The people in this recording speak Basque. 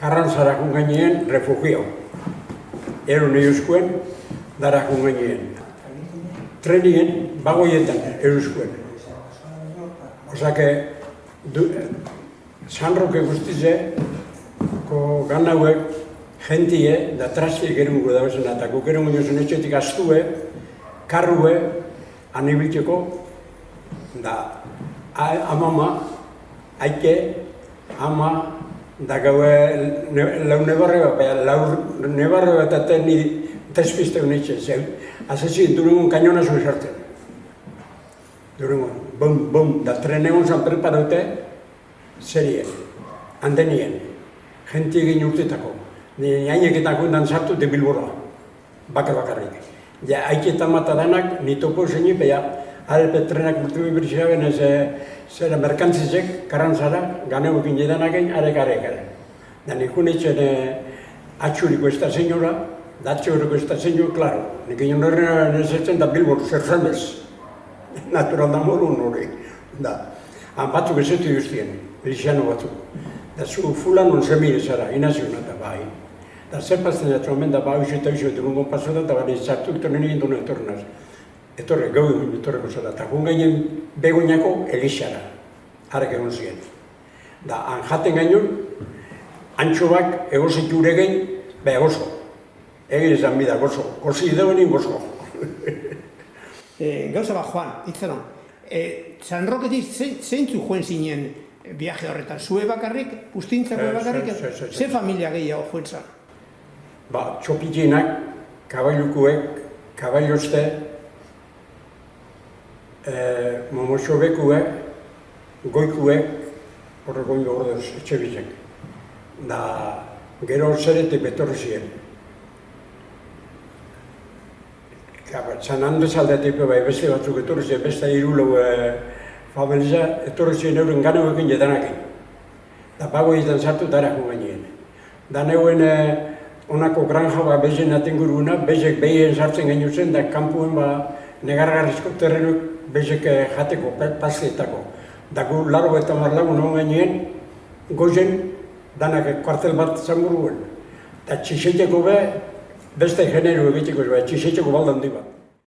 Karrantzara gainean refugio. Eron euskuen, dara gainean. Trenien, bagoietan euskuen. Osake, San Roque guztize, ganauek, jentie, da trastiek erungo da bezan, eta guk erungo niozen etxetik astue, karrue, anibiltzeko, da, amama, aike, ama, da gaue, lau nebarre bat eta ni tespiste honetzen zen. Azazin, durengon kainona zuen sartzen. Durengon, bum, da trenegon zan preparaute, zerien, handenien, jenti egin urtetako. Ni haineketan kundan sartu de Bilbora, bakarrik. Ja, haiketan mata danak, ni topo zein, beha, arepe trenak urtu bibirzera benez, zera merkantzizek, Karrantzara, ganeukin jedanak egin, arek. Da nik unetzen atxuriko ez da senyora, da atxuriko ez da senyor, klaro. Nik egin horren ezetzen da Bilbor, zerzandez. Natural da morun hori. Da, batzuk ezetu justien, miliziano batzuk. Da zu fulan on zemire zara, inaziona da bai. Da zepazten jatzu omen da bai eta durungon pasada, da bari zartu etoren egin duen etorrenaz. Etorre, gau egun etorreko zara. Eta gun gainen begoinako elixara, harek egon ziren. Da, jaten gainun, antxobak egozit jure gein, be gozo. Egin ezan bida, gozo. Gozi ideoenin gozo. Gauza bat, Juan, itzaron. San Roquetik zeintzu joen zinen viaje horretan? Zue bakarrik, ustintzako bakarrik? Ze familia gehiago joen zan? Ba, txopitinak, kabailukuek, kabailozte, momotxobekuek, goikuek, horreko ingo gordoz, etxe bizek. Da, gero zeretik betorri ziren. San Andres aldetik bai beste batzuk etorri ziren, beste hirulau familia etorri ziren euren ganeuekin jedanakin. Da, bagoietan sartu dara gainean. Da, neuen honako granja ba bezen atenguruna, bezek behien sartzen gainuzen, da kanpuen ba negargarrizko terrenuk bezek jateko, paseetako. Da gu laro eta marlagun hon gainean, gozen danak kuartel bat zanguruen. Da txixeteko be, beste generu egiteko, txixeteko balda handi bat.